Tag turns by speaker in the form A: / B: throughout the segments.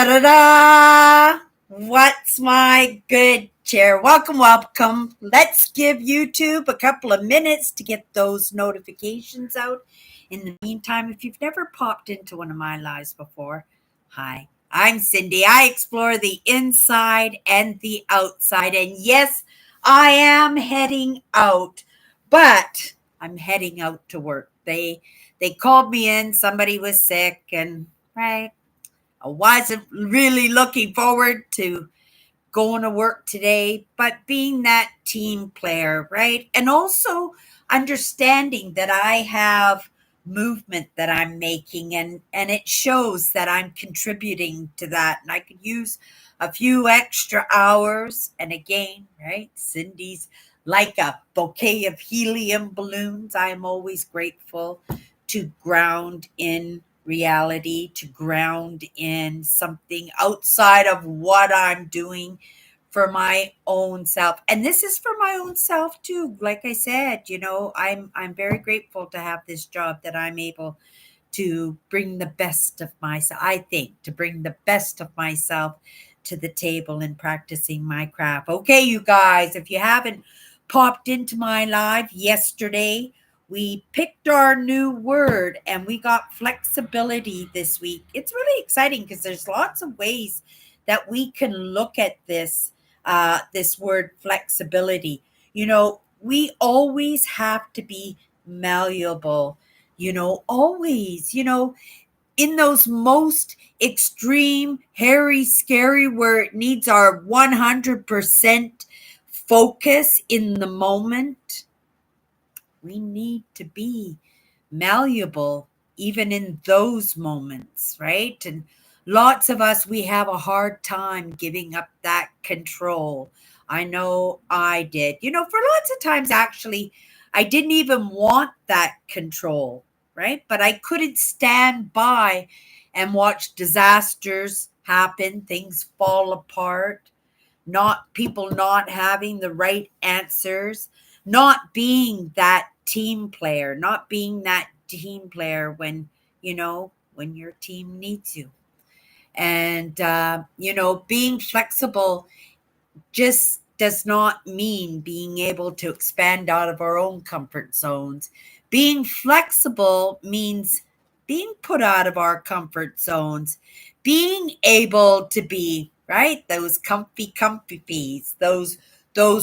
A: Ta-da-da! What's my good chair? Welcome, welcome. Let's give YouTube a couple of minutes to get those notifications out. In the meantime, if you've never popped into one of my lives before, hi, I'm Cindy. I explore the inside and the outside. And yes, I am heading out, but I'm heading out to work. They called me in, somebody was sick, and right. I wasn't really looking forward to going to work today, but being that team player, right? And also understanding that I have movement that I'm making and it shows that I'm contributing to that and I could use a few extra hours. And again, right? Cindy's like a bouquet of helium balloons. I'm always grateful to ground in reality, to ground in something outside of what I'm doing for my own self. And this is for my own self too. Like I said, I'm very grateful to have this job that I'm able to bring the best of myself. I think to bring the best of myself to the table in practicing my craft. Okay, you guys, if you haven't popped into my live yesterday, we picked our new word and we got flexibility this week. It's really exciting because there's lots of ways that we can look at this word flexibility. We always have to be malleable, always, in those most extreme, hairy, scary, where it needs our 100% focus in the moment, we need to be malleable even in those moments, right? And lots of us, we have a hard time giving up that control. I know I did. For lots of times, actually, I didn't even want that control, right? But I couldn't stand by and watch disasters happen, things fall apart, not people not having the right answers, not being that team player, not being that team player when your team needs you. And, being flexible just does not mean being able to expand out of our own comfort zones. Being flexible means being put out of our comfort zones, being able to be, right, those comfy peas, those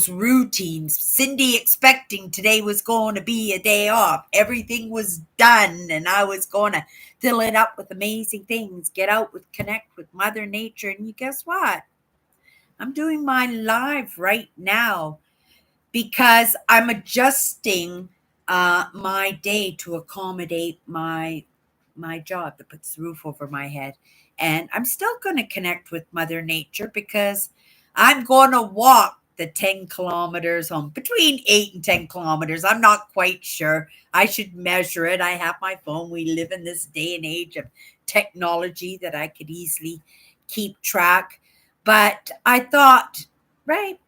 A: routines. Cindy expecting today was going to be a day off. Everything was done and I was going to fill it up with amazing things, connect with Mother Nature. And you guess what? I'm doing my live right now because I'm adjusting my day to accommodate my job that puts the roof over my head. And I'm still going to connect with Mother Nature because I'm going to walk the 10 kilometers home, between 8 and 10 kilometers. I'm not quite sure. I should measure it. I have my phone. We live in this day and age of technology that I could easily keep track. But I thought, right,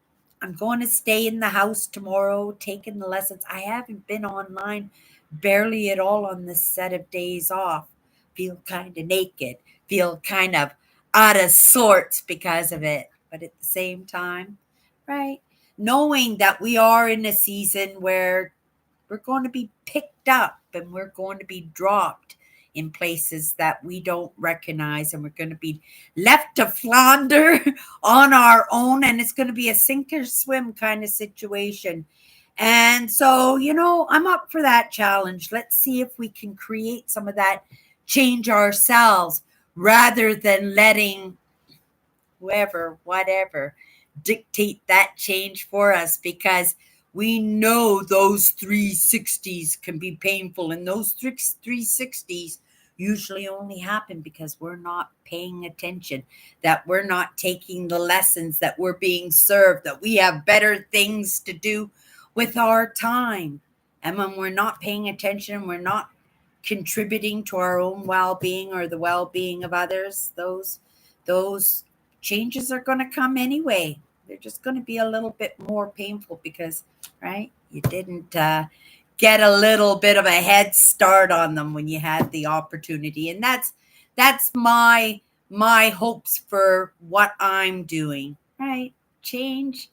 A: I'm going to stay in the house tomorrow, taking the lessons. I haven't been online barely at all on this set of days off. Feel kind of naked, feel kind of out of sorts because of it. But at the same time, right, knowing that we are in a season where we're going to be picked up and we're going to be dropped in places that we don't recognize, and we're going to be left to flounder on our own, and it's going to be a sink or swim kind of situation. And so, I'm up for that challenge. Let's see if we can create some of that change ourselves rather than letting whoever, whatever, dictate that change for us, because we know those 360s can be painful, and those 360s usually only happen because we're not paying attention, that we're not taking the lessons that we're being served, that we have better things to do with our time. And when we're not paying attention, we're not contributing to our own well-being or the well-being of others, those changes are going to come anyway. They're just going to be a little bit more painful because, right, you didn't get a little bit of a head start on them when you had the opportunity. And that's my my hopes for what I'm doing, right? Change.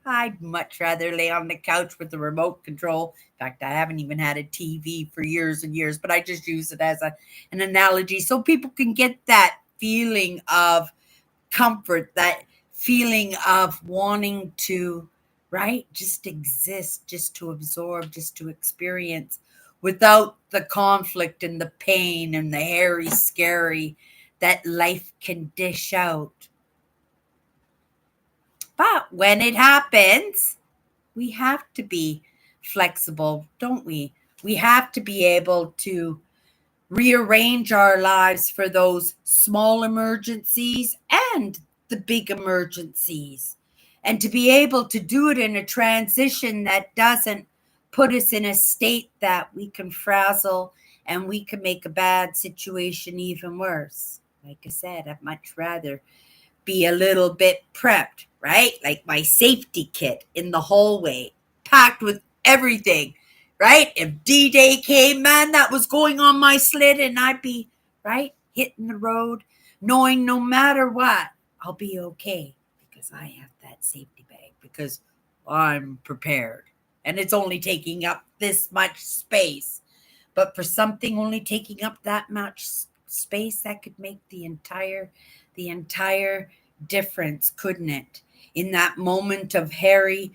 A: I'd much rather lay on the couch with the remote control. In fact, I haven't even had a TV for years and years, but I just use it as an analogy so people can get that feeling of comfort, that feeling of wanting to, right? Just exist, just to absorb, just to experience without the conflict and the pain and the hairy, scary that life can dish out. But when it happens, we have to be flexible, don't we? We have to be able to rearrange our lives for those small emergencies and the big emergencies, and to be able to do it in a transition that doesn't put us in a state that we can frazzle and we can make a bad situation even worse. Like I said, I'd much rather be a little bit prepped, right? Like my safety kit in the hallway, packed with everything, right? If D-Day came, man, that was going on my sled, and I'd be, right, hitting the road, knowing no matter what, I'll be okay because I have that safety bag, because I'm prepared. And it's only taking up this much space. But for something only taking up that much space, that could make the entire difference, couldn't it? In that moment of Harry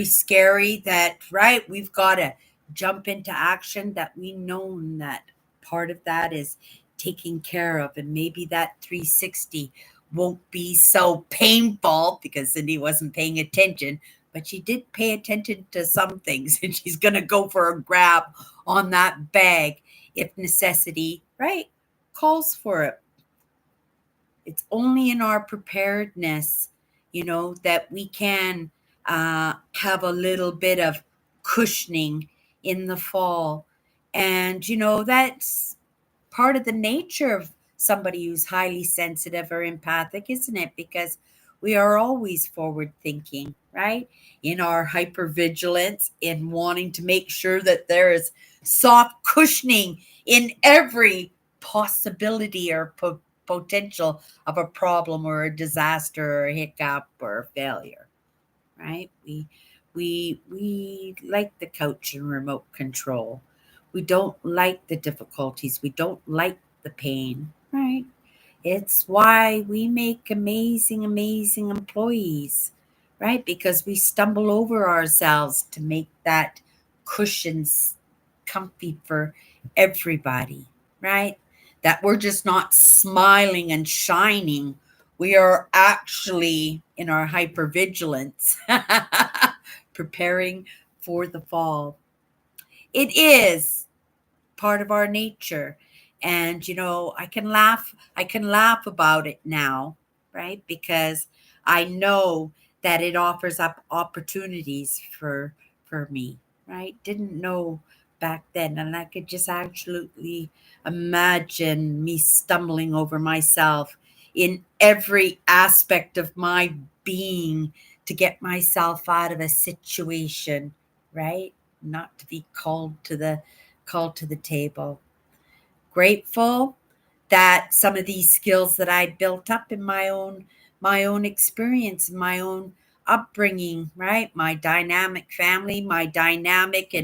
A: scary, that, right, we've got to jump into action, that we know that part of that is taken care of, and maybe that 360 won't be so painful because Cindy wasn't paying attention, but she did pay attention to some things, and she's going to go for a grab on that bag if necessity, right, calls for it. It's only in our preparedness, that we can have a little bit of cushioning in the fall. And, that's part of the nature of somebody who's highly sensitive or empathic, isn't it? Because we are always forward thinking, right? In our hypervigilance, in wanting to make sure that there is soft cushioning in every possibility or potential of a problem or a disaster or a hiccup or a failure, right? We like the couch and remote control. We don't like the difficulties. We don't like the pain, right? It's why we make amazing, amazing employees, right? Because we stumble over ourselves to make that cushions comfy for everybody, right? That we're just not smiling and shining. We are actually in our hypervigilance, preparing for the fall. It is part of our nature. And I can laugh about it now, right? Because I know that it offers up opportunities for me, right? Didn't know back then, and I could just absolutely imagine me stumbling over myself in every aspect of my being to get myself out of a situation, right? Not to be called to the table. Grateful that some of these skills that I built up in my own experience, my own upbringing, right? My dynamic family, my dynamic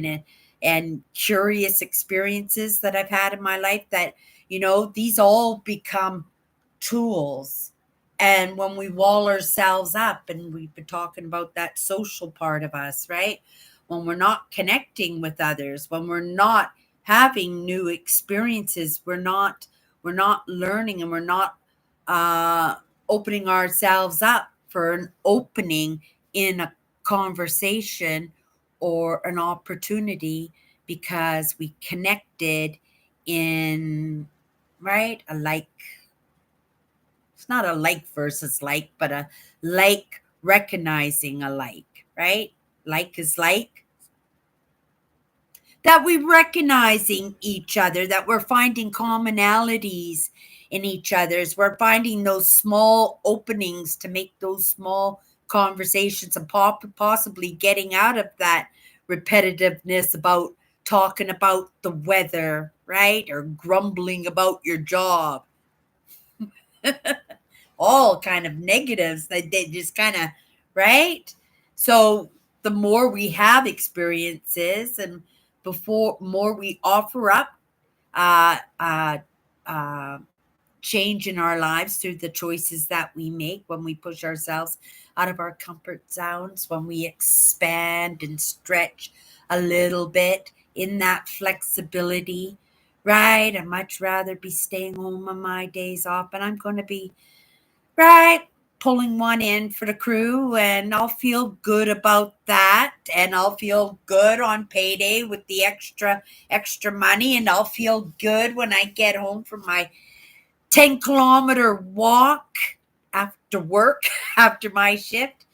A: and curious experiences that I've had in my life, that these all become tools. And when we wall ourselves up, and we've been talking about that social part of us, right? When we're not connecting with others, when we're not having new experiences, we're not learning, and we're not uh, opening ourselves up for an opening in a conversation or an opportunity, because we connected in, right, a like. It's not a like versus like, but a like recognizing a like, right? Like is like, that we're recognizing each other, that we're finding commonalities in each other's. We're finding those small openings to make those small conversations, and possibly getting out of that repetitiveness about talking about the weather, right? Or grumbling about your job. All kind of negatives that they just kind of, right? So the more we have experiences and before more we offer up uh, uh, uh, change in our lives through the choices that we make when we push ourselves out of our comfort zones, when we expand and stretch a little bit in that flexibility, right? I'd much rather be staying home on my days off, and I'm going to be, right, pulling one in for the crew, and I'll feel good about that, and I'll feel good on payday with the extra money, and I'll feel good when I get home from my 10-kilometer walk after work, after my shift,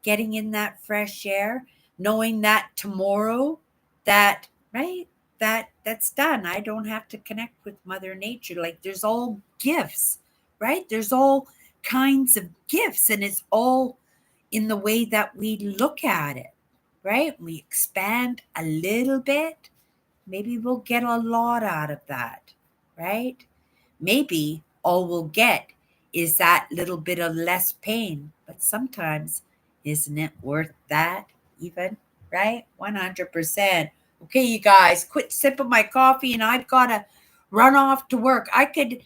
A: getting in that fresh air, knowing that tomorrow, that, right, that's done. I don't have to connect with Mother Nature. Like, there's all gifts, right? There's all kinds of gifts, and it's all in the way that we look at it, right? We expand a little bit, maybe we'll get a lot out of that, right? Maybe all we'll get is that little bit of less pain, but sometimes isn't it worth that even, right? 100%. Okay, you guys, quit sipping my coffee and I've got to run off to work. I could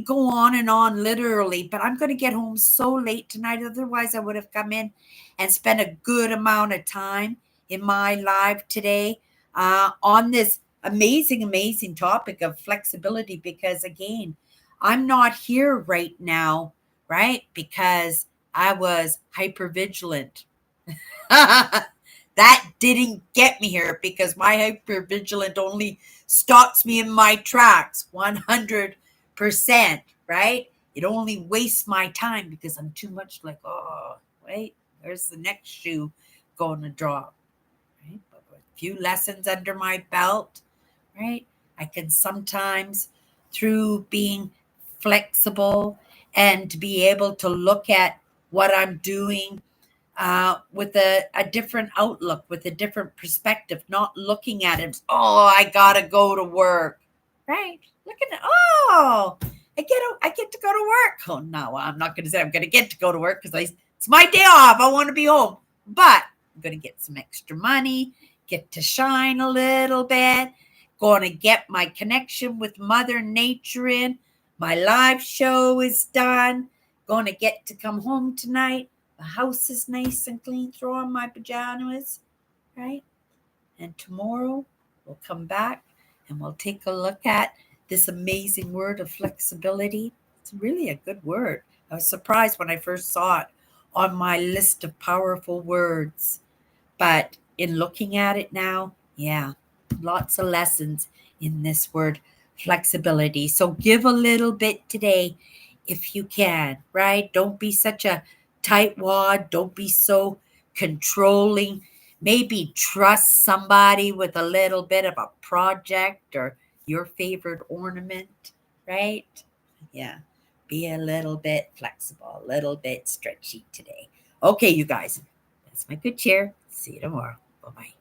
A: go on and on literally, but I'm going to get home so late tonight. Otherwise, I would have come in and spent a good amount of time in my live today on this amazing topic of flexibility, because again, I'm not here right now, right? Because I was hyper vigilant. That didn't get me here, because my hyper vigilant only stops me in my tracks 100%, right? It only wastes my time because I'm too much like, oh, wait, where's the next shoe going to drop? Right? But with a few lessons under my belt, right? I can sometimes, through being flexible and to be able to look at what I'm doing with a different outlook, with a different perspective, not looking at it, oh, I gotta go to work, right? Look at it, oh, I get to go to work. Oh no, I'm not gonna say I'm gonna get to go to work because it's my day off. I want to be home, but I'm gonna get some extra money, get to shine a little bit, going to get my connection with Mother Nature in. My live show is done. Going to get to come home tonight. The house is nice and clean. Throw on my pajamas, right? And tomorrow we'll come back and we'll take a look at this amazing word of flexibility. It's really a good word. I was surprised when I first saw it on my list of powerful words. But in looking at it now, yeah, lots of lessons in this word flexibility. So give a little bit today if you can, right? Don't be such a tightwad. Don't be so controlling. Maybe trust somebody with a little bit of a project or your favorite ornament, right? Yeah. Be a little bit flexible, a little bit stretchy today. Okay, you guys. That's my good cheer. See you tomorrow. Bye bye.